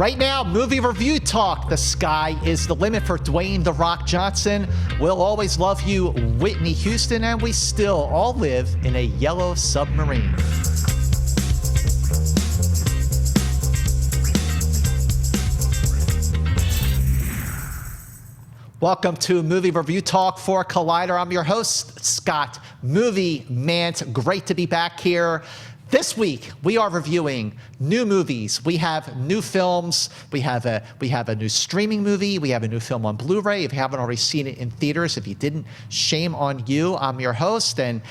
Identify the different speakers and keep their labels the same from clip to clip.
Speaker 1: Right now, movie review talk. The sky is the limit for Dwayne "The Rock" Johnson. We'll always love you, Whitney Houston, and we still all live in a yellow submarine. Welcome to Movie Review Talk for Collider. I'm your host, Scott Movie Mantz. Great to be back here. This week, we are reviewing new movies. We have new films. We have a new streaming movie. We have a new film on Blu-ray. If you haven't already seen it in theaters, if you didn't, shame on you. I'm your host, and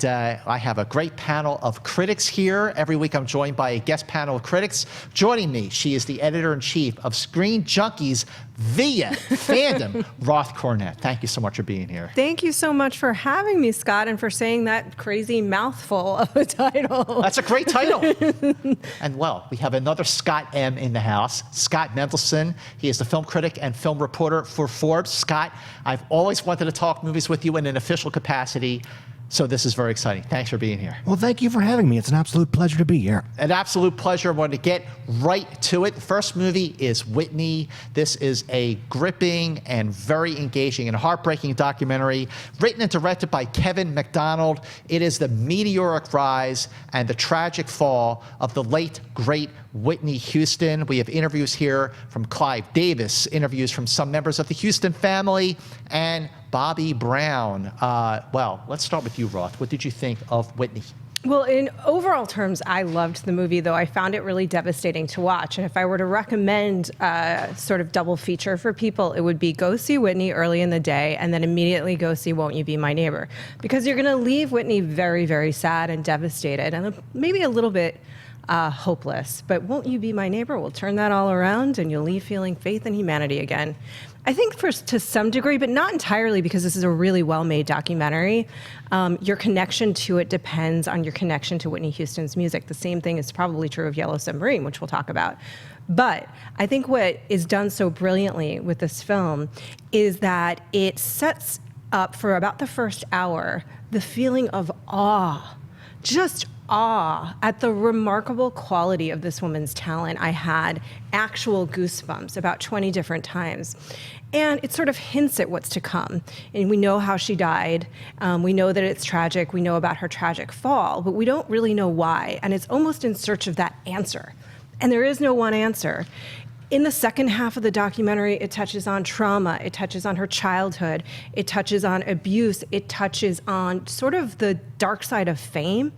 Speaker 1: I have a great panel of critics here. Every week, I'm joined by a guest panel of critics. Joining me, she is the editor-in-chief of Screen Junkies via Fandom, Roth Cornet. Thank you so much for being here.
Speaker 2: Thank you so much for having me, Scott, and for saying that crazy mouthful of a title.
Speaker 1: That's a great title. And well, we have another Scott M in the house, Scott Mendelson. He is the film critic and film reporter for Forbes. Scott, I've always wanted to talk movies with you in an official capacity, so this is very exciting. Thanks for being here.
Speaker 3: Well, thank you for having me. It's an absolute pleasure to be here.
Speaker 1: An absolute pleasure. I want to get right to it. The first movie is Whitney. This is a gripping and very engaging and heartbreaking documentary written and directed by Kevin Macdonald. It is the meteoric rise and the tragic fall of the late, great Whitney Houston. We have interviews here from Clive Davis, interviews from some members of the Houston family, and Bobby Brown. Well, let's start with you, Roth. What did you think of Whitney?
Speaker 2: Well, in overall terms, I loved the movie, though I found it really devastating to watch. And if I were to recommend a sort of double feature for people, it would be go see Whitney early in the day and then immediately go see Won't You Be My Neighbor? Because you're going to leave Whitney very, very sad and devastated and maybe a little bit hopeless. But Won't You Be My Neighbor will turn that all around and you'll leave feeling faith in humanity again. I think to some degree, but not entirely, because this is a really well-made documentary. Your connection to it depends on your connection to Whitney Houston's music. The same thing is probably true of Yellow Submarine, which we'll talk about. But I think what is done so brilliantly with this film is that it sets up for about the first hour the feeling of awe, just awe at the remarkable quality of this woman's talent. I had actual goosebumps about 20 different times. And it sort of hints at what's to come. And we know how she died. We know that it's tragic. We know about her tragic fall, but we don't really know why. And it's almost in search of that answer. And there is no one answer. In the second half of the documentary, it touches on trauma, it touches on her childhood, it touches on abuse, it touches on sort of the dark side of fame,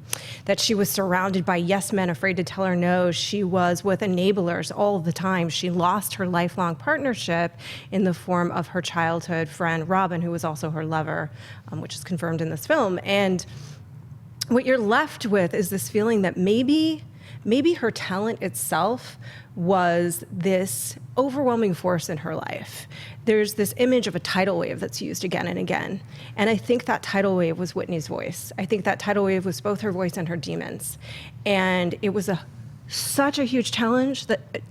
Speaker 2: that she was surrounded by yes men afraid to tell her no. She was with enablers all the time. She lost her lifelong partnership in the form of her childhood friend, Robin, who was also her lover, which is confirmed in this film. And what you're left with is this feeling that maybe her talent itself was this overwhelming force in her life. There's this image of a tidal wave that's used again and again. And I think that tidal wave was Whitney's voice. I think that tidal wave was both her voice and her demons. And it was such a huge challenge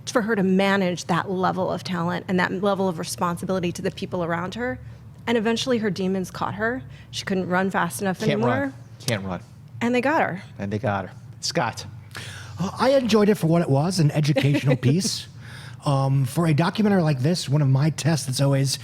Speaker 2: for her to manage that level of talent and that level of responsibility to the people around her. And eventually her demons caught her. She couldn't run fast enough anymore.
Speaker 1: Can't run.
Speaker 2: And they got her.
Speaker 1: Scott.
Speaker 3: I enjoyed it for what it was, an educational piece. For a documentary like this, one of my tests is always,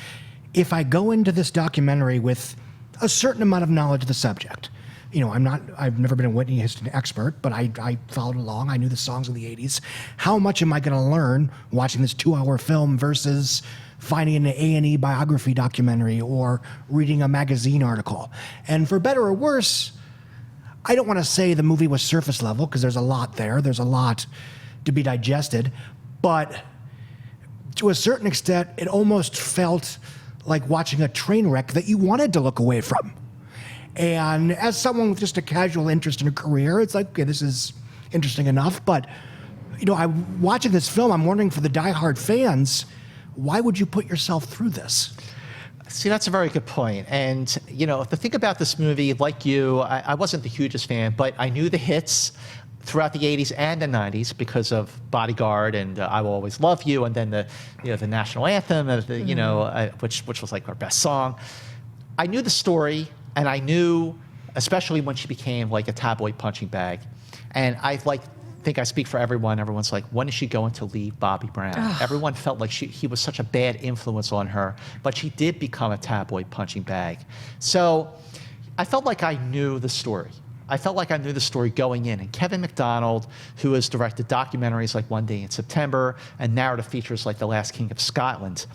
Speaker 3: if I go into this documentary with a certain amount of knowledge of the subject, I've never been a Whitney Houston expert, but I followed along. I knew the songs of the 80s. How much am I going to learn watching this 2-hour film versus finding an A&E biography documentary or reading a magazine article? And for better or worse, I don't want to say the movie was surface level, because there's a lot there. There's a lot to be digested. But to a certain extent, it almost felt like watching a train wreck that you wanted to look away from. And as someone with just a casual interest in a career, it's like, okay, this is interesting enough. But, watching this film, I'm wondering for the diehard fans, why would you put yourself through this?
Speaker 1: See, that's a very good point. And, the thing about this movie, like you, I wasn't the hugest fan, but I knew the hits throughout the 80s and the 90s because of Bodyguard and I Will Always Love You, and then the national anthem, which was like our best song. I knew the story, and I knew, especially when she became like a tabloid punching bag, and I liked think I speak for everyone. Everyone's like, when is she going to leave Bobby Brown? Everyone felt like he was such a bad influence on her, but she did become a tabloid punching bag. So I felt like I knew the story. I felt like I knew the story going in. And Kevin Macdonald, who has directed documentaries like One Day in September and narrative features like The Last King of Scotland,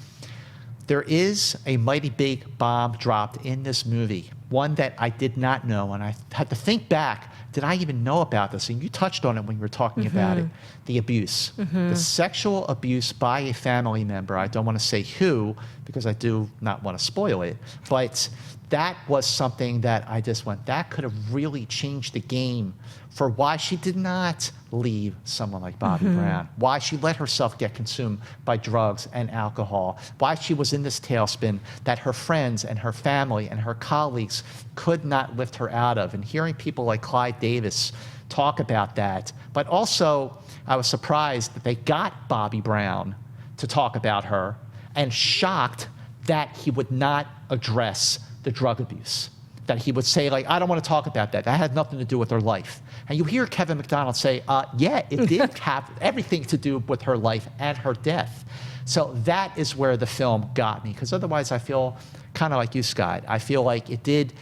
Speaker 1: there is a mighty big bomb dropped in this movie, one that I did not know, and I had to think back, did I even know about this? And you touched on it when you were talking about it, the abuse. The sexual abuse by a family member. I don't want to say who, because I do not want to spoil it, but that was something that I just went, that could have really changed the game for why she did not leave someone like Bobby Brown, why she let herself get consumed by drugs and alcohol, why she was in this tailspin that her friends and her family and her colleagues could not lift her out of. And hearing people like Clyde Davis talk about that, but also I was surprised that they got Bobby Brown to talk about her and shocked that he would not address the drug abuse, that he would say, like, I don't want to talk about that. That had nothing to do with her life. And you hear Kevin Macdonald say, yeah, it did have everything to do with her life and her death. So that is where the film got me, because otherwise I feel kind of like you, Scott. I feel like it did,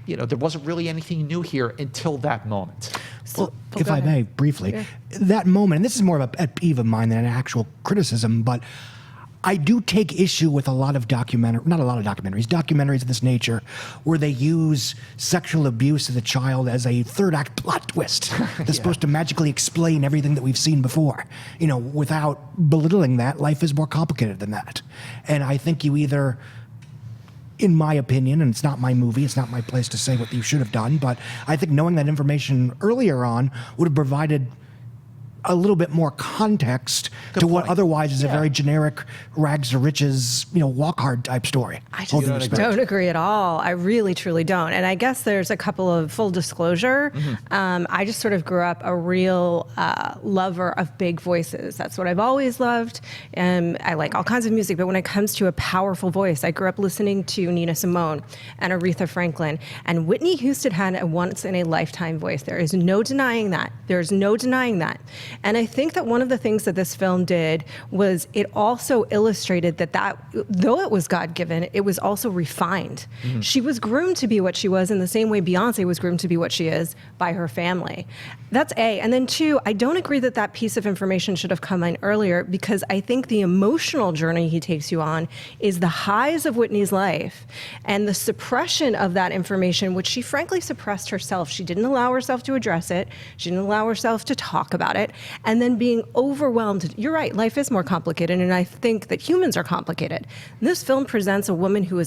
Speaker 1: there wasn't really anything new here until that moment.
Speaker 3: Well, if I may, briefly, that moment, and this is more of a pet peeve of mine than an actual criticism, but I do take issue with a lot of documentaries of this nature where they use sexual abuse of the child as a third act plot twist that's supposed to magically explain everything that we've seen before. Without belittling that, life is more complicated than that. And I think you either, in my opinion, and it's not my movie, it's not my place to say what you should have done, but I think knowing that information earlier on would have provided a little bit more context to what otherwise is a very generic rags to riches, walk hard type story.
Speaker 2: I just don't agree at all. I really, truly don't. And I guess there's a couple of full disclosure. I just sort of grew up a real lover of big voices. That's what I've always loved. And I like all kinds of music. But when it comes to a powerful voice, I grew up listening to Nina Simone and Aretha Franklin. And Whitney Houston had a once-in-a-lifetime voice. There is no denying that. There's no denying that. And I think that one of the things that this film did was it also illustrated that though it was God-given, it was also refined. She was groomed to be what she was in the same way Beyonce was groomed to be what she is by her family. That's A. And then two, I don't agree that that piece of information should have come in earlier, because I think the emotional journey he takes you on is the highs of Whitney's life and the suppression of that information, which she frankly suppressed herself. She didn't allow herself to address it. She didn't allow herself to talk about it. And then being overwhelmed. You're right, life is more complicated, and I think that humans are complicated. This film presents a woman who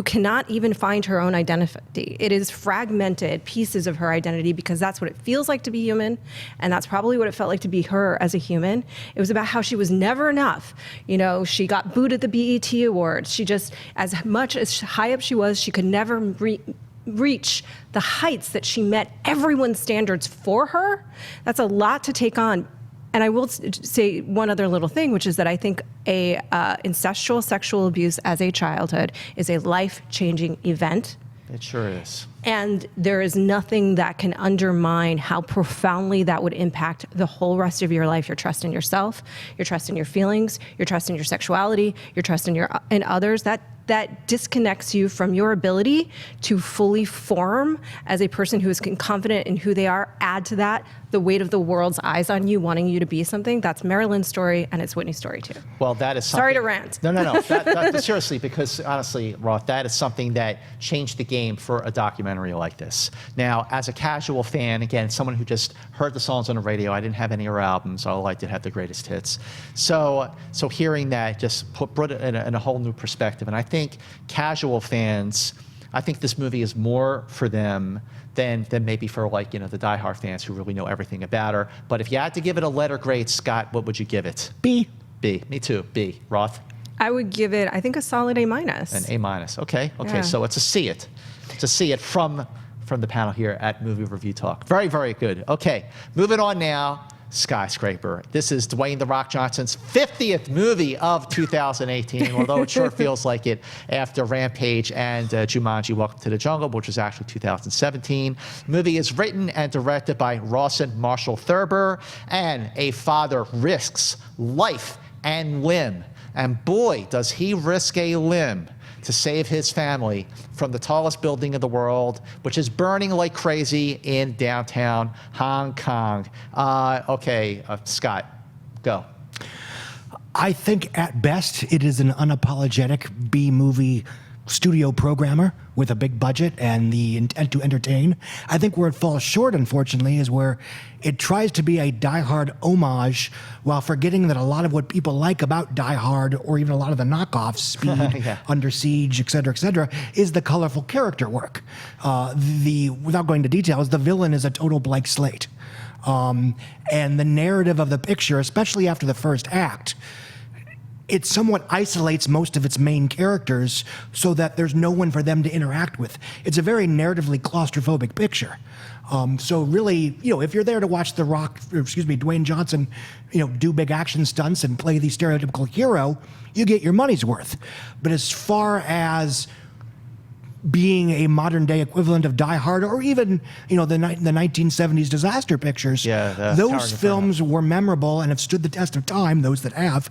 Speaker 2: cannot even find her own identity. It is fragmented pieces of her identity, because that's what it feels like to be human, and that's probably what it felt like to be her as a human. It was about how she was never enough. She got booed at the BET Awards. She just, as much as high up she was, she could never reach the heights that she met everyone's standards for her. That's a lot to take on. And I will say one other little thing, which is that I think incestual sexual abuse as a childhood is a life-changing event.
Speaker 1: It sure is.
Speaker 2: And there is nothing that can undermine how profoundly that would impact the whole rest of your life. Your trust in yourself, your trust in your feelings, your trust in your sexuality, your trust in others. That disconnects you from your ability to fully form as a person who is confident in who they are. Add to that the weight of the world's eyes on you, wanting you to be something. That's Marilyn's story, and it's Whitney's story too.
Speaker 1: Well, that is something.
Speaker 2: Sorry to rant.
Speaker 1: No. Seriously, because honestly, Roth, that is something that changed the game for a documentary like this. Now, as a casual fan, again, someone who just heard the songs on the radio, I didn't have any of her albums, all I did have the greatest hits. So hearing that just put it in a whole new perspective. And I think casual fans, I think this movie is more for them than maybe for the diehard fans who really know everything about her. But if you had to give it a letter grade, Scott, what would you give it?
Speaker 3: B.
Speaker 1: B. Me too. B. Roth?
Speaker 2: I would give it, I think, a solid A-.
Speaker 1: An A-. Okay.
Speaker 2: Yeah.
Speaker 1: So it's a see it. To see it from the panel here at Movie Review Talk. Very, very good. Okay, moving on now. Skyscraper. This is Dwayne "The Rock" Johnson's 50th movie of 2018, although it sure feels like it after Rampage and Jumanji: Welcome to the Jungle, which was actually 2017. The movie is written and directed by Rawson Marshall Thurber, and a father risks life and limb. And boy, does he risk a limb to save his family from the tallest building in the world, which is burning like crazy in downtown Hong Kong. Scott, go.
Speaker 3: I think at best it is an unapologetic B-movie studio programmer with a big budget and the intent to entertain. I think where it falls short, unfortunately, is where it tries to be a Die Hard homage while forgetting that a lot of what people like about Die Hard, or even a lot of the knockoffs, Speed,
Speaker 1: Yeah.
Speaker 3: Under Siege, et cetera, is the colorful character work. Without going into details, the villain is a total blank slate. And the narrative of the picture, especially after the first act, it somewhat isolates most of its main characters so that there's no one for them to interact with. It's a very narratively claustrophobic picture. So really, if you're there to watch Dwayne Johnson, do big action stunts and play the stereotypical hero, you get your money's worth. But as far as being a modern day equivalent of Die Hard, or even the 1970s disaster pictures, those films were memorable and have stood the test of time. Those that have,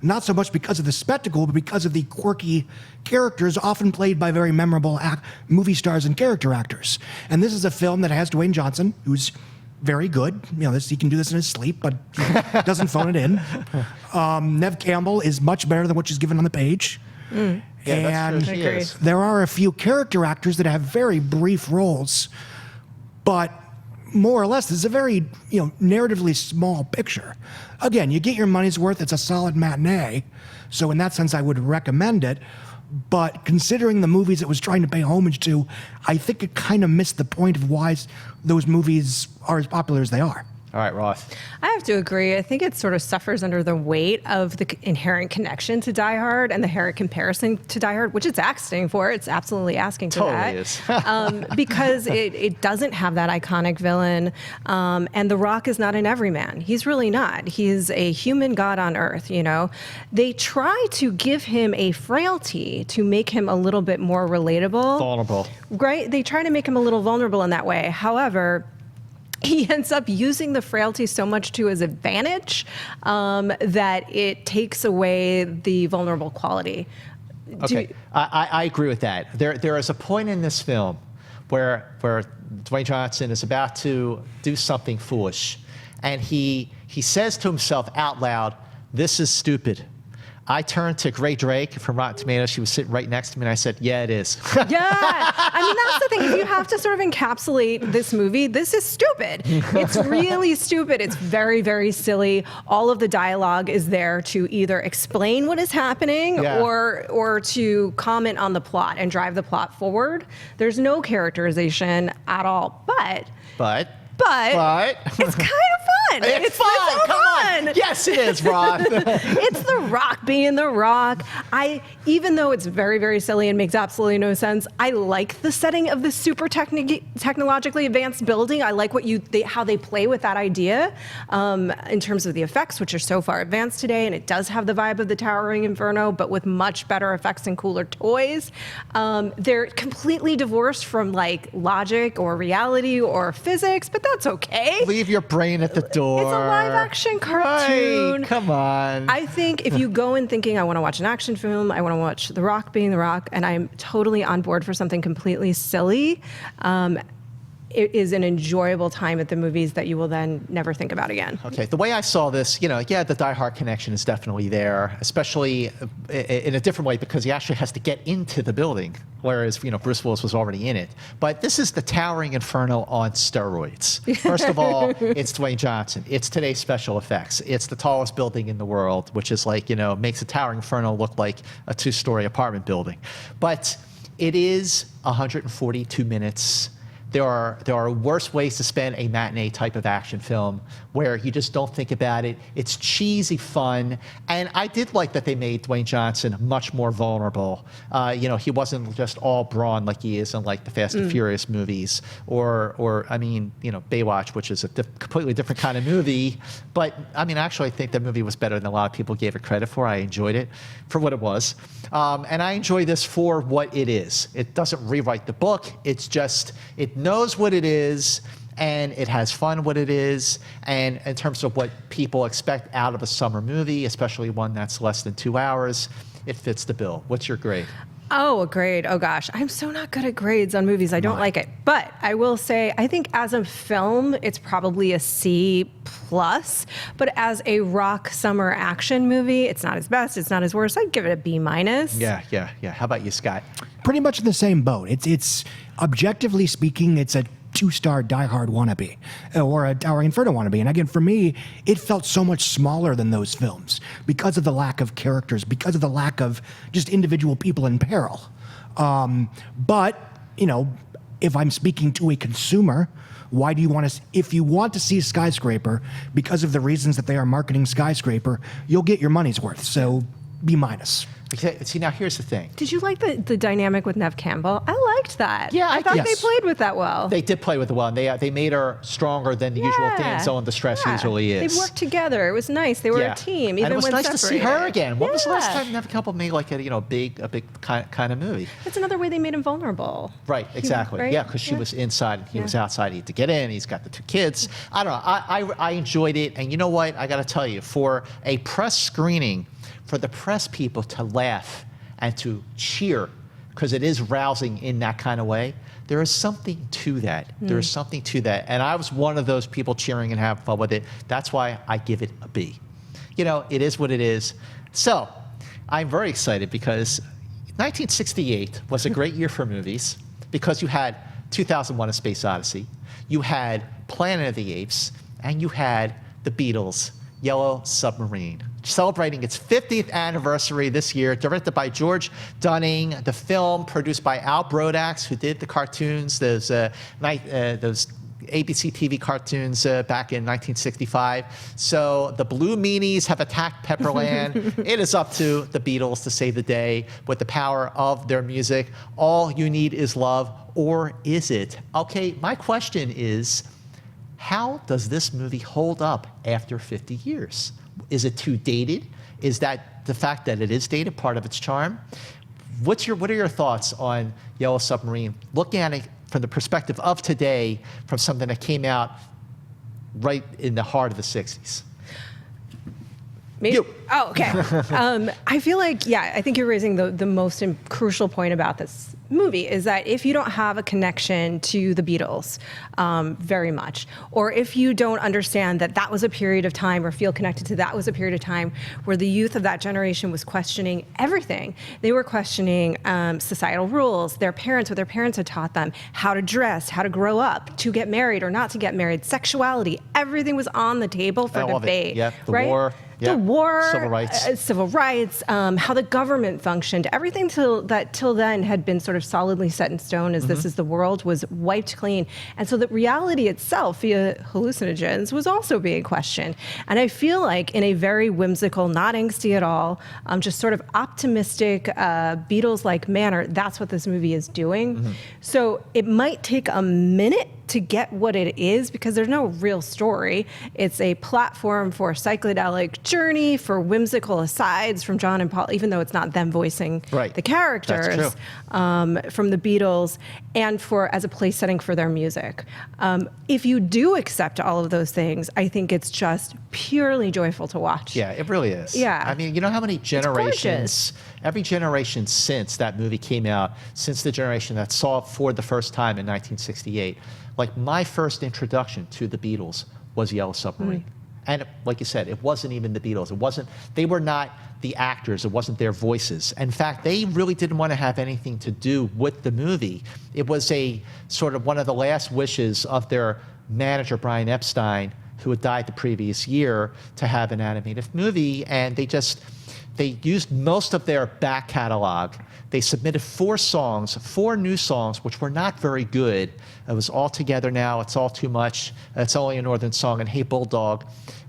Speaker 3: not so much because of the spectacle, but because of the quirky characters, often played by very memorable movie stars and character actors. And this is a film that has Dwayne Johnson, who's very good. He can do this in his sleep, but he doesn't phone it in. Neve Campbell is much better than what she's given on the page.
Speaker 1: Yeah,
Speaker 3: and
Speaker 1: that's true. She is.
Speaker 3: There are a few character actors that have very brief roles, but more or less, this is a very narratively small picture. Again, you get your money's worth. It's a solid matinee, so in that sense, I would recommend it. But considering the movies it was trying to pay homage to, I think it kind of missed the point of why those movies are as popular as they are.
Speaker 1: All right, Roth.
Speaker 2: I have to agree. I think it sort of suffers under the weight of the inherent connection to Die Hard and the inherent comparison to Die Hard, which it's asking for. It's absolutely asking for that.
Speaker 1: Totally is.
Speaker 2: Because it doesn't have that iconic villain. And The Rock is not an everyman. He's really not. He's a human god on Earth, They try to give him a frailty to make him a little bit more relatable.
Speaker 1: Vulnerable.
Speaker 2: Right? They try to make him a little vulnerable in that way. However, he ends up using the frailty so much to his advantage that it takes away the vulnerable quality.
Speaker 1: Okay, I agree with that. There is a point in this film where Dwayne Johnson is about to do something foolish, and he says to himself out loud, "This is stupid." I turned to Gray Drake from Rotten Tomatoes. She was sitting right next to me, and I said, "Yeah, it is."
Speaker 2: Yeah, I mean, that's the thing. If you have to sort of encapsulate this movie, this is stupid. It's really stupid. It's very, very silly. All of the dialogue is there to either explain what is happening or to comment on the plot and drive the plot forward. There's no characterization at all. But it's kind of fun.
Speaker 1: It's fun.
Speaker 2: So
Speaker 1: Come on. Yes, it is, Roth.
Speaker 2: It's The Rock being The Rock. Even though it's very, very silly and makes absolutely no sense, I like the setting of this super technologically advanced building. I like how they play with that idea in terms of the effects, which are so far advanced today, and it does have the vibe of the Towering Inferno, but with much better effects and cooler toys. They're completely divorced from logic or reality or physics, but that's okay.
Speaker 1: Leave your brain at the door.
Speaker 2: It's a live-action cartoon.
Speaker 1: Right, come on.
Speaker 2: I think if you go in thinking, I want to watch an action film, I want to watch The Rock being The Rock, and I'm totally on board for something completely silly, it is an enjoyable time at the movies that you will then never think about again.
Speaker 1: Okay, the way I saw this, the Die Hard connection is definitely there, especially in a different way because he actually has to get into the building, whereas, Bruce Willis was already in it. But this is the Towering Inferno on steroids. First of all, it's Dwayne Johnson. It's today's special effects. It's the tallest building in the world, which is makes the Towering Inferno look like a 2-story apartment building. But it is 142 minutes. there are worse ways to spend a matinee type of action film where you just don't think about it. It's cheesy fun, and I did like that they made Dwayne Johnson much more vulnerable. He wasn't just all brawn like he is in like the Fast and Furious movies, or I mean, Baywatch, which is a completely different kind of movie. But I mean, actually, I think that movie was better than a lot of people gave it credit for. I enjoyed it for what it was, and I enjoy this for what it is. It doesn't rewrite the book. It's just, it knows what it is, and it has fun what it is. And in terms of what people expect out of a summer movie, especially one that's less than 2 hours, it fits the bill. What's your grade?
Speaker 2: Oh, a grade. Oh gosh, I'm so not good at grades on movies. I don't like it. But I will say, I think as a film, it's probably a C+. But as a rock summer action movie, it's not as best, it's not as worst. I'd give it a B-.
Speaker 1: Yeah. How about you, Scott?
Speaker 3: Pretty much in the same boat. It's objectively speaking, it's a 2-star Die Hard wannabe or a Tower Inferno wannabe. And again, for me, it felt so much smaller than those films because of the lack of characters, because of the lack of just individual people in peril. But, if I'm speaking to a consumer, why do you want to, if you want to see Skyscraper, because of the reasons that they are marketing Skyscraper, you'll get your money's worth. So B-.
Speaker 1: See, now here's the thing.
Speaker 2: Did you like the dynamic with Neve Campbell? I liked that.
Speaker 1: Yeah,
Speaker 2: I thought
Speaker 3: yes.
Speaker 2: they played with that well.
Speaker 1: They did play with it well, and they made her stronger than the usual damsel in distress usually is.
Speaker 2: They worked together. It was nice. They were a team, even
Speaker 1: and it was
Speaker 2: when
Speaker 1: nice
Speaker 2: separated.
Speaker 1: to see her again. When was the last time Neve Campbell made like a big kind of movie?
Speaker 2: That's another way they made him vulnerable.
Speaker 1: Right, exactly.
Speaker 2: Right?
Speaker 1: Yeah, because she was inside and he was outside. He had to get in. He's got the 2 kids. I don't know. I enjoyed it, and you know what? I got to tell you, for a press screening, for the press people to laugh and to cheer, because it is rousing in that kind of way, there is something to that. There is something to that. And I was one of those people cheering and having fun with it. That's why I give it a B. It is what it is. So I'm very excited because 1968 was a great year for movies because you had 2001: A Space Odyssey, you had Planet of the Apes, and you had the Beatles' Yellow Submarine, celebrating its 50th anniversary this year, directed by George Dunning. The film produced by Al Brodax, who did the cartoons, those ABC TV cartoons back in 1965. So the Blue Meanies have attacked Pepperland. It is up to the Beatles to save the day with the power of their music. All you need is love, or is it? Okay, my question is, how does this movie hold up after 50 years? Is it too dated? Is that the fact that it is dated part of its charm? What are your thoughts on Yellow Submarine, looking at it from the perspective of today, from something that came out right in the heart of the 60s?
Speaker 2: Me?
Speaker 1: You.
Speaker 2: Oh, okay. I feel like, I think you're raising the most crucial point about this movie is that if you don't have a connection to the Beatles very much, or if you don't understand that that was a period of time or feel connected to that was a period of time where the youth of that generation was questioning everything. They were questioning societal rules, what their parents had taught them, how to dress, how to grow up, to get married or not to get married, sexuality. Everything was on the table for debate.
Speaker 1: Yeah, the
Speaker 2: right?
Speaker 1: war.
Speaker 2: The war,
Speaker 1: civil rights,
Speaker 2: how the government functioned, everything till then had been sort of solidly set in stone as this is the world, was wiped clean. And so the reality itself via hallucinogens was also being questioned. And I feel like in a very whimsical, not angsty at all, just sort of optimistic, Beatles-like manner, that's what this movie is doing. So it might take a minute to get what it is because there's no real story. It's a platform for a psychedelic journey, for whimsical asides from John and Paul, even though it's not them voicing the characters from the Beatles, and as a place setting for their music. If you do accept all of those things, I think it's just purely joyful to watch.
Speaker 1: Yeah, it really is.
Speaker 2: Yeah.
Speaker 1: I mean, you know how many generations, every generation since that movie came out, since the generation that saw it for the first time in 1968, like my first introduction to the Beatles was Yellow Submarine. And like you said, it wasn't even the Beatles. They were not the actors. It wasn't their voices. In fact, they really didn't want to have anything to do with the movie. It was a sort of one of the last wishes of their manager, Brian Epstein, who had died the previous year, to have an animated movie, and they used most of their back catalog. They submitted 4 new songs, which were not very good. It was All Together Now, It's All Too Much, It's Only a Northern Song, and Hey Bulldog,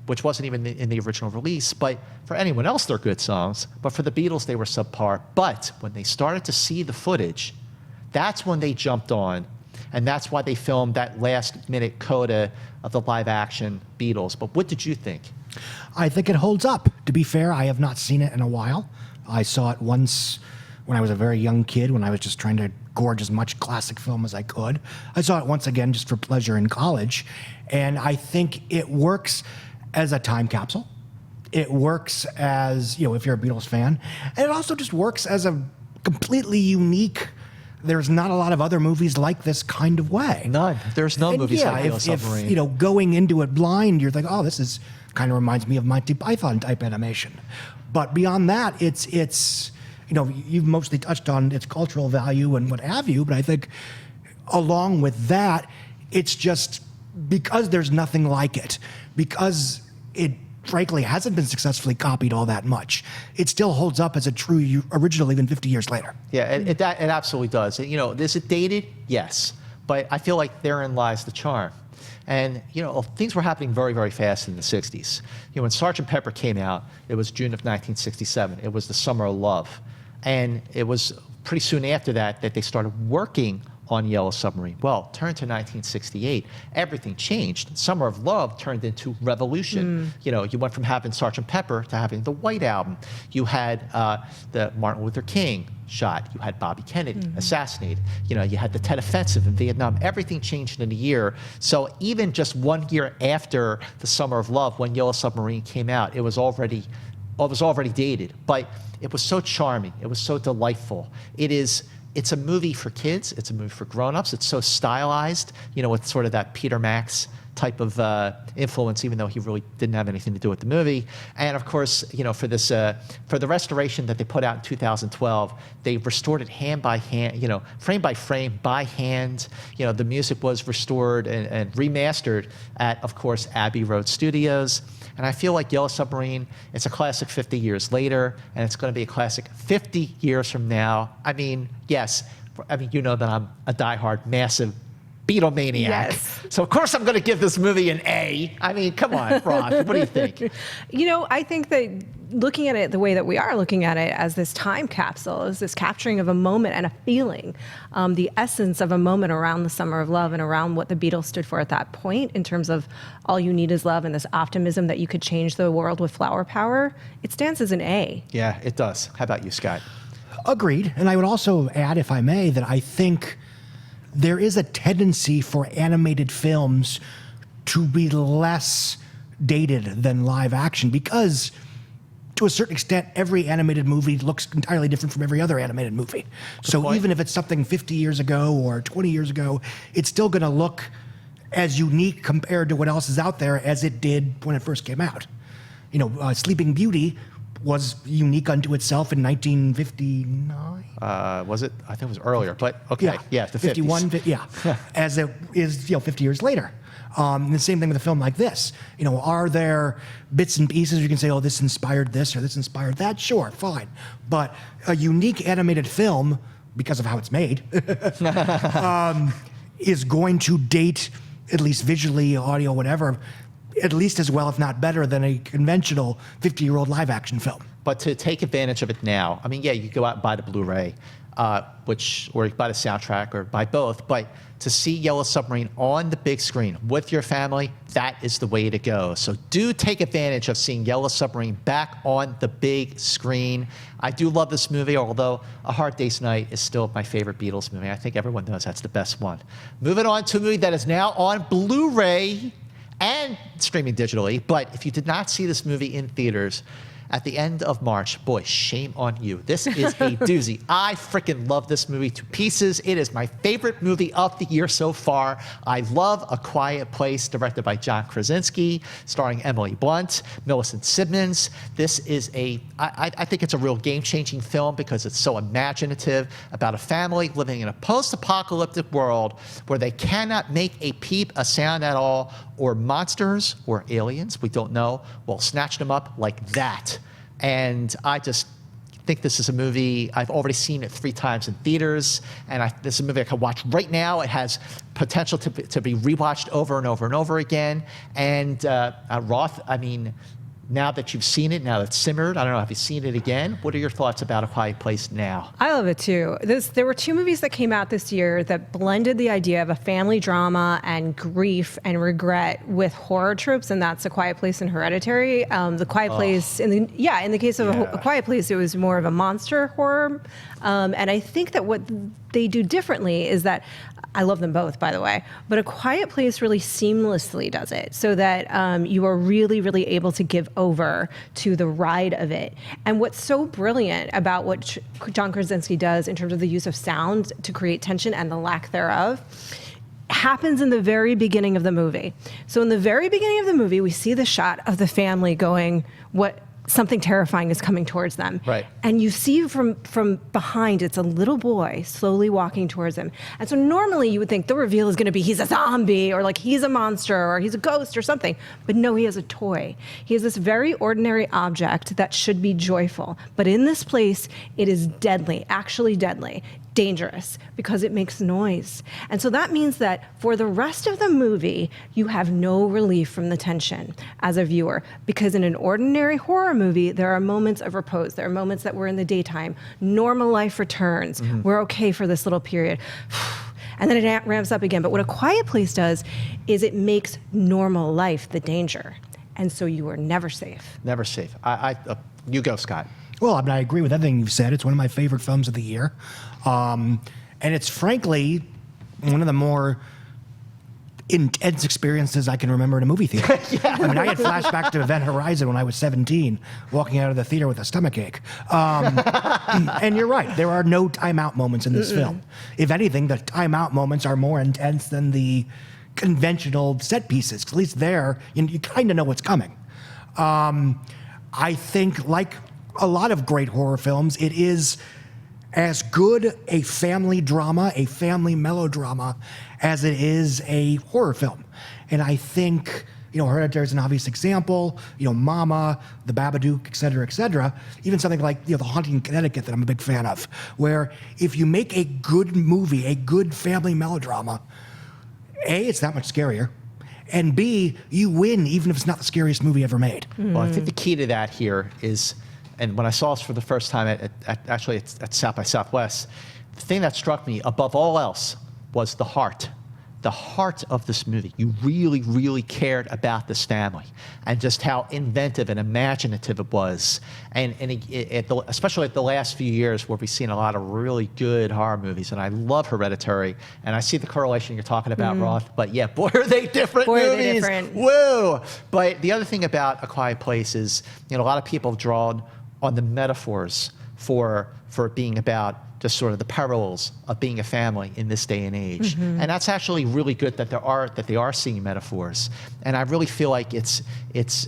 Speaker 1: which wasn't even in the original release. But for anyone else, they're good songs. But for the Beatles, they were subpar. But when they started to see the footage, that's when they jumped on. And that's why they filmed that last-minute coda of the live-action Beatles. But what did you think?
Speaker 3: I think it holds up. To be fair, I have not seen it in a while. I saw it once when I was a very young kid, when I was just trying to gorge as much classic film as I could. I saw it once again just for pleasure in college. And I think it works as a time capsule. It works as, if you're a Beatles fan. And it also just works as a completely unique, there's not a lot of other movies like this kind of way.
Speaker 1: None. There's no movies like Yellow Submarine.
Speaker 3: If, going into it blind, you're like, oh, this is kind of reminds me of Monty Python type animation. But beyond that, it's you've mostly touched on its cultural value and what have you, but I think along with that, it's just because there's nothing like it, because it frankly hasn't been successfully copied all that much, it still holds up as a true original even 50 years later.
Speaker 1: Yeah, it absolutely does. Is it dated? Yes. But I feel like therein lies the charm. And, things were happening very, very fast in the 60s. When Sgt. Pepper came out, it was June of 1967. It was the Summer of Love. And it was pretty soon after that they started working on Yellow Submarine. Well, turned to 1968, everything changed. Summer of Love turned into Revolution. You went from having Sgt. Pepper to having the White Album. You had the Martin Luther King shot. You had Bobby Kennedy assassinated. You had the Tet Offensive in Vietnam. Everything changed in a year. So even just 1 year after the Summer of Love, when Yellow Submarine came out, it was already dated. But it was so charming. It was so delightful. It's a movie for kids. It's a movie for grown-ups. It's so stylized, with sort of that Peter Max type of influence, even though he really didn't have anything to do with the movie. And of course, for this, for the restoration that they put out in 2012, they restored it hand by hand, frame by frame, by hand. The music was restored and remastered at, of course, Abbey Road Studios. And I feel like Yellow Submarine, it's a classic 50 years later, and it's going to be a classic 50 years from now. I mean, yes, that I'm a diehard, massive Beatlemaniac.
Speaker 2: Yes.
Speaker 1: So of course I'm going to give this movie an A. I mean, come on, Roth, what do you think?
Speaker 2: I think that looking at it the way that we are looking at it as this time capsule, as this capturing of a moment and a feeling, the essence of a moment around the Summer of Love and around what the Beatles stood for at that point in terms of all you need is love and this optimism that you could change the world with flower power, it stands as an A.
Speaker 1: Yeah, it does. How about you, Scott?
Speaker 3: Agreed. And I would also add, if I may, that I think there is a tendency for animated films to be less dated than live action because, to a certain extent, every animated movie looks entirely different from every other animated movie. So even if it's something 50 years ago or 20 years ago, it's still going to look as unique compared to what else is out there as it did when it first came out. Sleeping Beauty was unique unto itself in 1959.
Speaker 1: Was it? I think it was earlier, but okay. Yeah, the
Speaker 3: 51,
Speaker 1: 50s.
Speaker 3: Yeah. As it is, 50 years later. The same thing with a film like this. Are there bits and pieces you can say, oh, this inspired this or this inspired that? Sure, fine. But a unique animated film, because of how it's made, is going to date, at least visually, audio, whatever, at least as well, if not better, than a conventional 50-year-old live-action film.
Speaker 1: But to take advantage of it now, I mean, yeah, you could go out and buy the Blu-ray, or you buy the soundtrack, or buy both. But to see Yellow Submarine on the big screen with your family, that is the way to go. So do take advantage of seeing Yellow Submarine back on the big screen. I do love this movie, although A Hard Day's Night is still my favorite Beatles movie. I think everyone knows that's the best one. Moving on to a movie that is now on Blu-ray and streaming digitally. But if you did not see this movie in theaters, at the end of March, boy, shame on you. This is a doozy. I freaking love this movie to pieces. It is my favorite movie of the year so far. I love A Quiet Place, directed by John Krasinski, starring Emily Blunt, Millicent Simmons. This is I think it's a real game-changing film because it's so imaginative about a family living in a post-apocalyptic world where they cannot make a peep, a sound at all, or monsters or aliens, we don't know, will snatch them up like that. And I just think this is a movie, I've already seen it 3 times in theaters, and this is a movie I can watch right now. It has potential to be rewatched over and over and over again. And Roth, I mean, now that you've seen it, now that it's simmered, I don't know, have you seen it again? What are your thoughts about A Quiet Place now?
Speaker 2: I love it too. There were 2 movies that came out this year that blended the idea of a family drama and grief and regret with horror tropes, and that's A Quiet Place and Hereditary. The Quiet Place, in the case of A Quiet Place, it was more of a monster horror. And I think that what they do differently is that, I love them both, by the way, but A Quiet Place really seamlessly does it so that you are really, really able to give over to the ride of it. And what's so brilliant about what John Krasinski does in terms of the use of sound to create tension and the lack thereof happens in the very beginning of the movie. So in the very beginning of the movie, we see the shot of the family going, something terrifying is coming towards them.
Speaker 1: Right.
Speaker 2: And you see from behind, it's a little boy slowly walking towards him. And so normally you would think the reveal is going to be he's a zombie or like he's a monster or he's a ghost or something. But no, he has a toy. He has this very ordinary object that should be joyful. But in this place, it is deadly, actually deadly, dangerous, because it makes noise. And so that means that for the rest of the movie, you have no relief from the tension as a viewer, because in an ordinary horror movie, there are moments of repose. There are moments that we're in the daytime. Normal life returns. Mm-hmm. We're okay for this little period. And then it ramps up again. But what A Quiet Place does is it makes normal life the danger. And so you are never safe.
Speaker 1: Never safe. You go, Scott.
Speaker 3: Well, I mean, I agree with everything you've said. It's one of my favorite films of the year. And it's frankly one of the more intense experiences I can remember in a movie theater. I mean, I had flashbacks to Event Horizon when I was 17, walking out of the theater with a stomachache. And you're right, there are no timeout moments in this film. If anything, the timeout moments are more intense than the conventional set pieces. 'Cause at least there, you kind of know what's coming. I think, like a lot of great horror films, it is as good a family drama, a family melodrama, as it is a horror film. And I think, Hereditary is an obvious example, Mama, The Babadook, et cetera, even something like, The Haunting in Connecticut that I'm a big fan of, where if you make a good movie, a good family melodrama, A, it's that much scarier, and B, you win even if it's not the scariest movie ever made.
Speaker 1: Well, I think the key to that here is, and when I saw this for the first time at South by Southwest, the thing that struck me above all else was the heart of this movie. You really, really cared about this family and just how inventive and imaginative it was. And especially at the last few years where we've seen a lot of really good horror movies. And I love Hereditary. And I see the correlation you're talking about, Roth. But yeah, boy, are they different movies.
Speaker 2: Are they different.
Speaker 1: Woo! But the other thing about A Quiet Place is, a lot of people have drawn on the metaphors for it being about just sort of the perils of being a family in this day and age. Mm-hmm. And that's actually really good that they are seeing metaphors. And I really feel like it's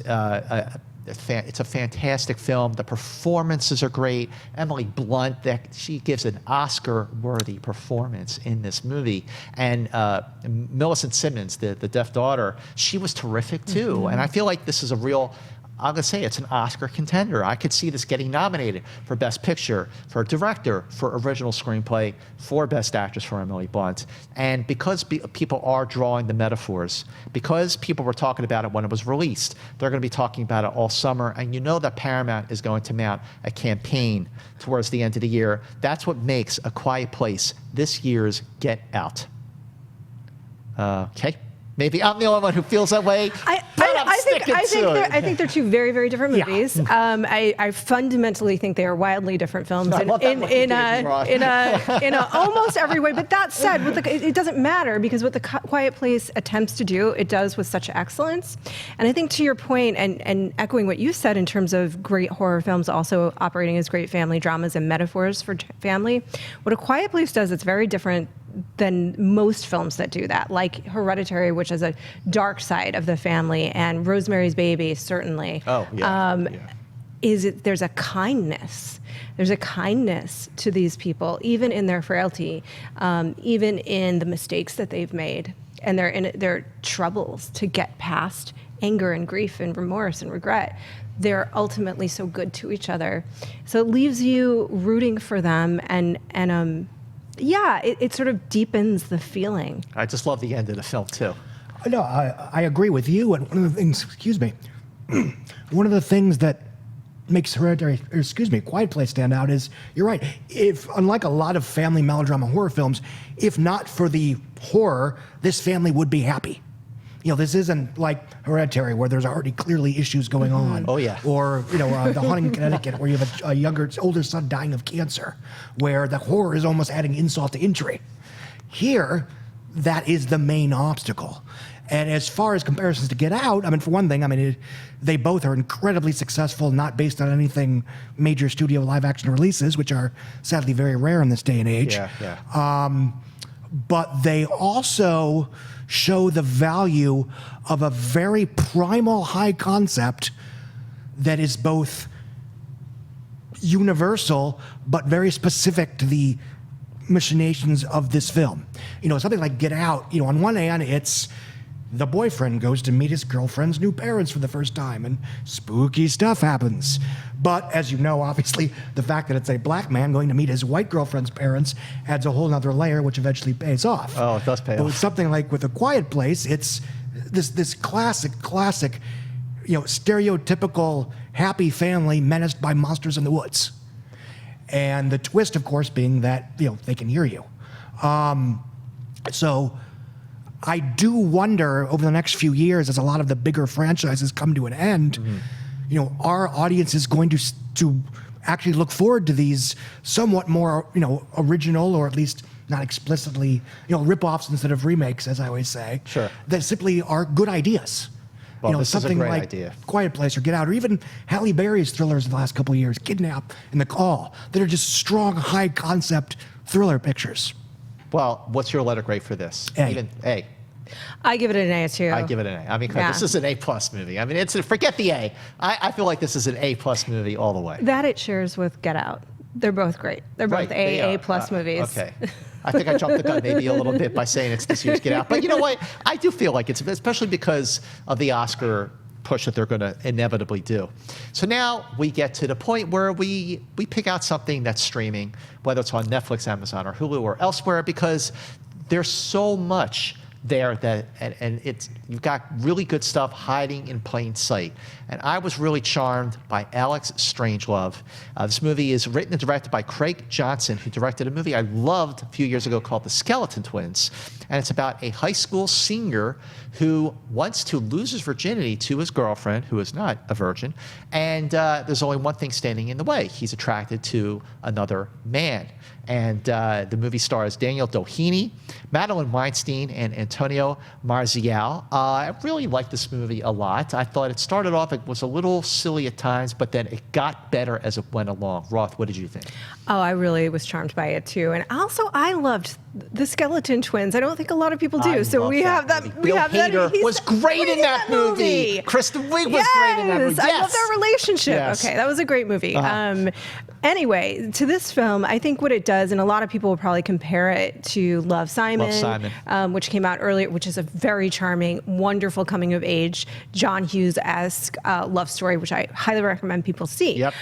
Speaker 1: a fantastic film. The performances are great. Emily Blunt, she gives an Oscar-worthy performance in this movie. And Millicent Simmons, the deaf daughter, she was terrific too. Mm-hmm. And I feel like this is I'm going to say it's an Oscar contender. I could see this getting nominated for Best Picture, for Director, for Original Screenplay, for Best Actress for Emily Blunt. And because people are drawing the metaphors, because people were talking about it when it was released, they're going to be talking about it all summer. And that Paramount is going to mount a campaign towards the end of the year. That's what makes A Quiet Place this year's Get Out. Okay. Maybe I'm the only one who feels that way.
Speaker 2: I I think they're two very, very different
Speaker 3: Yeah.
Speaker 2: movies. I fundamentally think they are wildly different films
Speaker 1: I love that one you did, Roth.
Speaker 2: in almost every way. But that said, it doesn't matter because what The Quiet Place attempts to do, it does with such excellence. And I think to your point, and echoing what you said in terms of great horror films also operating as great family dramas and metaphors for family, what A Quiet Place does, it's very different than most films that do that, like Hereditary, which is a dark side of the family, and Rosemary's Baby, certainly.
Speaker 1: Oh, yeah.
Speaker 2: There's a kindness. There's a kindness to these people, even in their frailty, even in the mistakes that they've made, and their troubles to get past anger and grief and remorse and regret. They're ultimately so good to each other. So it leaves you rooting for them, and it sort of deepens the feeling.
Speaker 1: I just love the end of the film too.
Speaker 3: No, I agree with you. And one of the things, one of the things that makes Quiet Place stand out is, you're right, if unlike a lot of family melodrama horror films, if not for the horror, this family would be happy. This isn't like Hereditary, where there's already clearly issues going on.
Speaker 1: Oh, yeah.
Speaker 3: Or, The Haunting in Connecticut, where you have a older son dying of cancer, where the horror is almost adding insult to injury. Here, that is the main obstacle. And as far as comparisons to Get Out, for one thing, they both are incredibly successful, not based on anything major studio live-action releases, which are sadly very rare in this day and age.
Speaker 1: Yeah.
Speaker 3: But they also show the value of a very primal high concept that is both universal but very specific to the machinations of this film. Something like Get Out, on one hand, it's the boyfriend goes to meet his girlfriend's new parents for the first time, and spooky stuff happens. But as you know, obviously, the fact that it's a black man going to meet his white girlfriend's parents adds a whole other layer, which eventually pays off.
Speaker 1: Oh, it does pay
Speaker 3: but
Speaker 1: off.
Speaker 3: With something like with A Quiet Place, it's this classic, stereotypical happy family menaced by monsters in the woods. And the twist, of course, being that, they can hear you. So I do wonder, over the next few years, as a lot of the bigger franchises come to an end, our audience is going to actually look forward to these somewhat more, original, or at least not explicitly, rip-offs instead of remakes, as I always say.
Speaker 1: Sure.
Speaker 3: That simply are good ideas.
Speaker 1: Well, this is a
Speaker 3: something
Speaker 1: great
Speaker 3: like
Speaker 1: idea.
Speaker 3: Quiet Place or Get Out, or even Halle Berry's thrillers in the last couple of years, Kidnap and The Call, that are just strong, high-concept thriller pictures.
Speaker 1: Well, what's your letter grade for this?
Speaker 3: A.
Speaker 1: Even A.
Speaker 2: I give it an A too.
Speaker 1: I give it an A.
Speaker 2: Yeah.
Speaker 1: This is an A+ movie. Forget the A. I feel like this is an A+ movie all the way.
Speaker 2: That it shares with Get Out. They're both great. They're both A+ movies.
Speaker 1: Okay. I think I jumped the gun maybe a little bit by saying it's this year's Get Out. But you know what? I do feel like it's, especially because of the Oscar push that they're going to inevitably do. So now we get to the point where we pick out something that's streaming, whether it's on Netflix, Amazon, or Hulu, or elsewhere, because there's so much there that and it's, you've got really good stuff hiding in plain sight. And I was really charmed by Alex Strangelove. This movie is written and directed by Craig Johnson, who directed a movie I loved a few years ago called The Skeleton Twins. And it's about a high school senior who wants to lose his virginity to his girlfriend, who is not a virgin. And there's only one thing standing in the way. He's attracted to another man. And the movie stars Daniel Doheny, Madeline Weinstein, and Antonio Marzial. I really liked this movie a lot. I thought it started off, it was a little silly at times, but then it got better as it went along. Roth, what did you think?
Speaker 2: Oh, I really was charmed by it too. And also, I loved The Skeleton Twins. I don't think a lot of people do.
Speaker 1: I
Speaker 2: So
Speaker 1: love
Speaker 2: we
Speaker 1: that
Speaker 2: have that.
Speaker 1: movie.
Speaker 2: We
Speaker 1: Bill
Speaker 2: have that.
Speaker 1: Hader
Speaker 2: He's
Speaker 1: was great in that movie. Kristen Wiig was great in that movie.
Speaker 2: I love their relationship.
Speaker 1: Yes.
Speaker 2: Okay, that was a great movie. Anyway, to this film, I think what it does, and a lot of people will probably compare it to Love, Simon, which came out earlier, which is a very charming, wonderful coming of age, John Hughes-esque love story, which I highly recommend people see.
Speaker 1: Yep.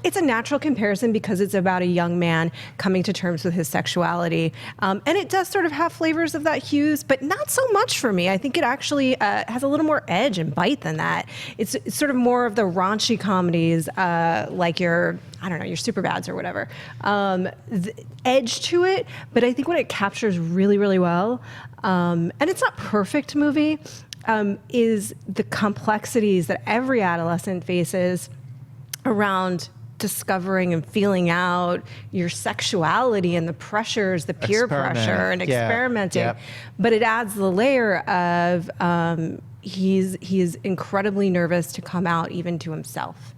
Speaker 2: It's a natural comparison because it's about a young man coming to terms with his sexuality. And it does sort of have flavors of that Hughes, but not so much for me. I think it actually has a little more edge and bite than that. It's sort of more of the raunchy comedies, like your Superbads or whatever, the edge to it. But I think what it captures really, really well, and it's not a perfect movie, is the complexities that every adolescent faces around discovering and feeling out your sexuality and the pressures, the peer pressure and experimenting.
Speaker 1: Yep.
Speaker 2: But it adds the layer of he's incredibly nervous to come out even to himself.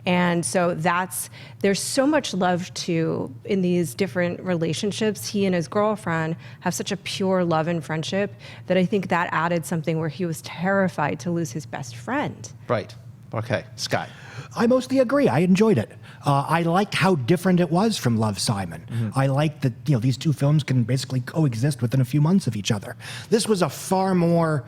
Speaker 2: And so there's so much love too in these different relationships. He and his girlfriend have such a pure love and friendship that I think that added something where he was terrified to lose his best friend.
Speaker 1: Right. Okay. Scott.
Speaker 3: I mostly agree. I enjoyed it. I liked how different it was from Love, Simon. I liked that these two films can basically coexist within a few months of each other. This was a far more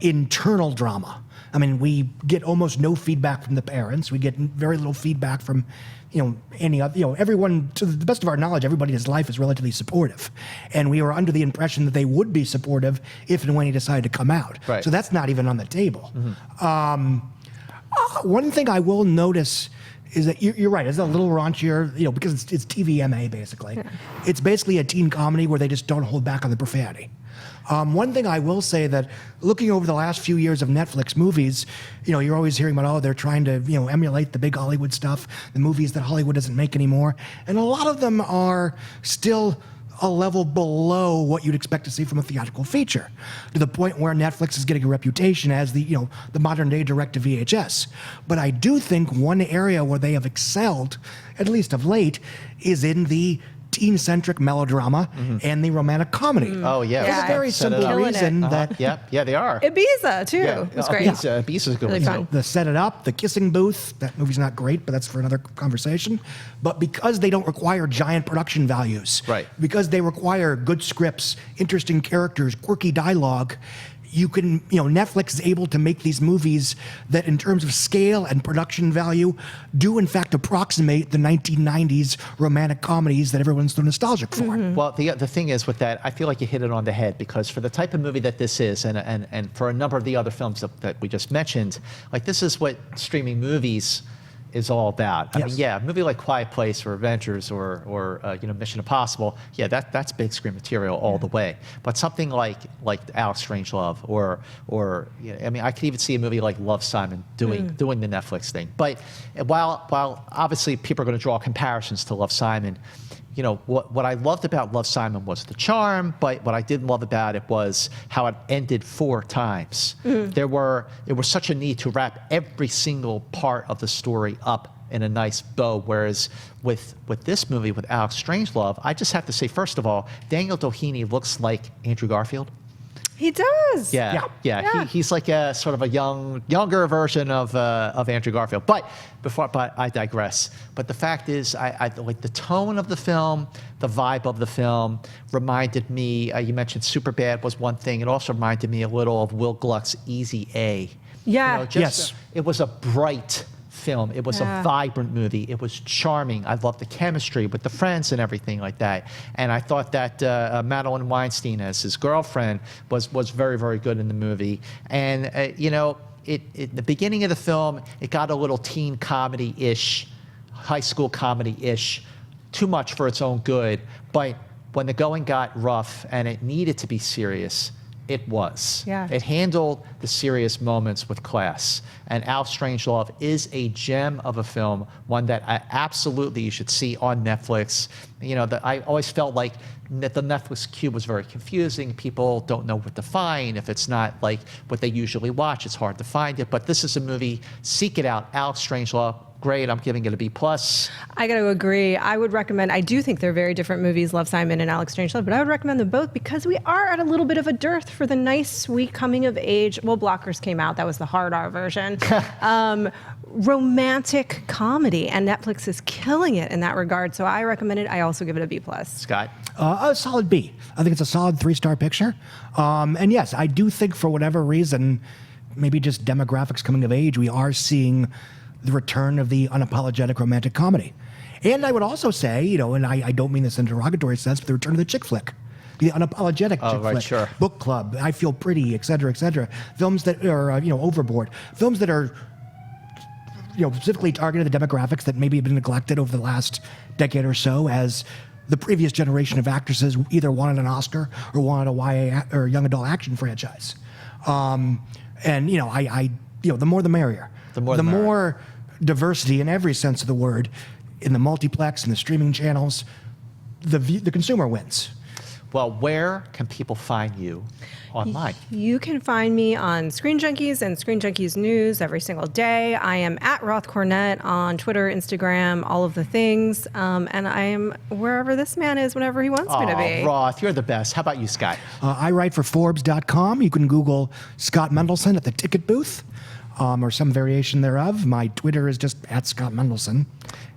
Speaker 3: internal drama. I mean, we get almost no feedback from the parents. We get very little feedback from, any other, everyone, to the best of our knowledge, everybody in his life is relatively supportive. And we were under the impression that they would be supportive if and when he decided to come out.
Speaker 1: Right.
Speaker 3: So that's not even on the table. One thing I will notice is that you're right. It's a little raunchier, because it's TVMA basically. Yeah. It's basically a teen comedy where they just don't hold back on the profanity. One thing I will say that looking over the last few years of Netflix movies, you're always hearing about, they're trying to, emulate the big Hollywood stuff, the movies that Hollywood doesn't make anymore. And a lot of them are still a level below what you'd expect to see from a theatrical feature, to the point where Netflix is getting a reputation as the modern day direct to VHS. But I do think one area where they have excelled, at least of late, is in the teen-centric melodrama and the romantic comedy.
Speaker 1: Oh, yeah.
Speaker 3: For the very simple reason that...
Speaker 1: Yeah, they are.
Speaker 2: Ibiza, too. Yeah. It was great.
Speaker 1: Ibiza's good.
Speaker 2: Really fun.
Speaker 3: The Set It Up, the Kissing Booth, that movie's not great, but that's for another conversation. But because they don't require giant production values,
Speaker 1: right,
Speaker 3: because they require good scripts, interesting characters, quirky dialogue, you can, Netflix is able to make these movies that in terms of scale and production value do in fact approximate the 1990s romantic comedies that everyone's so nostalgic for.
Speaker 1: Well, the thing is with that, I feel like you hit it on the head, because for the type of movie that this is, and for a number of the other films that we just mentioned, like this is what streaming movies is all about. I mean, a movie like Quiet Place or Avengers or Mission Impossible, that's big screen material all the way. But something like Alex Strangelove or I could even see a movie like Love, Simon doing the Netflix thing. But while obviously people are going to draw comparisons to Love, Simon, what I loved about Love, Simon was the charm, but what I didn't love about it was how it ended 4 times. It was such a need to wrap every single part of the story up in a nice bow, whereas with this movie, with Alex Strangelove, I just have to say, first of all, Daniel Doheny looks like Andrew Garfield.
Speaker 2: He does.
Speaker 1: Yeah. He's like a sort of a younger version of Andrew Garfield. But I digress. But the fact is, I like the tone of the film, the vibe of the film reminded me. You mentioned Superbad was one thing. It also reminded me a little of Will Gluck's Easy A.
Speaker 2: Yeah.
Speaker 1: It was a bright film. It was a vibrant movie. It was charming. I loved the chemistry with the friends and everything like that. And I thought that Madeline Weinstein as his girlfriend was very, very good in the movie. And the beginning of the film, it got a little teen comedy-ish, high school comedy-ish, too much for its own good. But when the going got rough and it needed to be serious, it was.
Speaker 2: Yeah.
Speaker 1: It handled the serious moments with class. And Alex Strangelove is a gem of a film, one that absolutely you should see on Netflix. I always felt like the Netflix queue was very confusing. People don't know what to find. If it's not like what they usually watch, it's hard to find it. But this is a movie, seek it out. Alex Strangelove, great. I'm giving it a B+.
Speaker 2: I got to agree. I would recommend, I do think they're very different movies, Love, Simon and Alex Strangelove, but I would recommend them both because we are at a little bit of a dearth for the nice, sweet coming of age. Well, Blockers came out. That was the hard R version. Romantic comedy, and Netflix is killing it in that regard. So I recommend it. I also give it a B+.
Speaker 1: Scott?
Speaker 3: A solid B. I think it's a solid 3-star picture. And yes, I do think for whatever reason, maybe just demographics coming of age, we are seeing the return of the unapologetic romantic comedy. And I would also say, and I don't mean this in a derogatory sense, but the return of the chick flick. The unapologetic chick flick.
Speaker 1: Sure.
Speaker 3: Book Club, I Feel Pretty, et cetera, et cetera. Films that are, Overboard. Films that are, specifically targeted the demographics that maybe have been neglected over the last decade or so as the previous generation of actresses either wanted an Oscar or wanted a YA or young adult action franchise. And the more the merrier.
Speaker 1: The more the merrier.
Speaker 3: More diversity in every sense of the word in the multiplex and the streaming channels, the consumer wins.
Speaker 1: Well, where can people find you online?
Speaker 2: You can find me on Screen Junkies and Screen Junkies News every single day. I am at Roth Cornet on Twitter, Instagram, all of the things. And I am wherever this man is whenever he wants me to be.
Speaker 1: Roth, you're the best. How about you, Scott?
Speaker 3: I write for Forbes.com. You can Google Scott Mendelson at the ticket booth. Or some variation thereof. My Twitter is just at Scott Mendelson.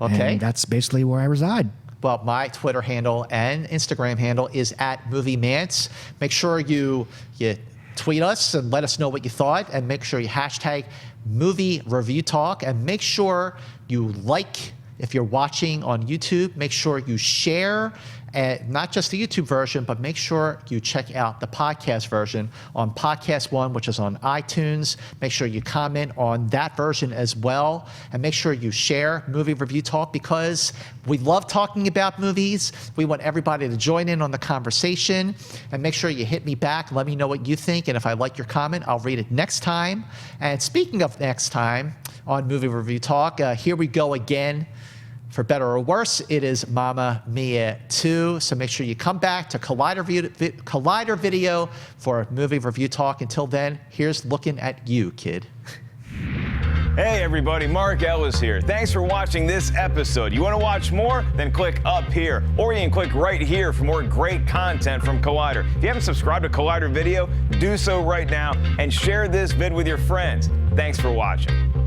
Speaker 1: Okay.
Speaker 3: And that's basically where I reside.
Speaker 1: Well, my Twitter handle and Instagram handle is at Movie Mantz. Make sure you tweet us and let us know what you thought, and make sure you hashtag Movie Review Talk, and make sure you like. If you're watching on YouTube, make sure you share, not just the YouTube version, but make sure you check out the podcast version on Podcast One, which is on iTunes. Make sure you comment on that version as well, and make sure you share Movie Review Talk, because we love talking about movies. We want everybody to join in on the conversation, and make sure you hit me back. Let me know what you think, and if I like your comment, I'll read it next time. And speaking of next time on Movie Review Talk, here we go again. For better or worse, it is Mamma Mia 2. So make sure you come back to Collider Video for Movie Review Talk. Until then, here's looking at you, kid.
Speaker 4: Hey everybody, Mark Ellis here. Thanks for watching this episode. You want to watch more? Then click up here. Or you can click right here for more great content from Collider. If you haven't subscribed to Collider Video, do so right now and share this vid with your friends. Thanks for watching.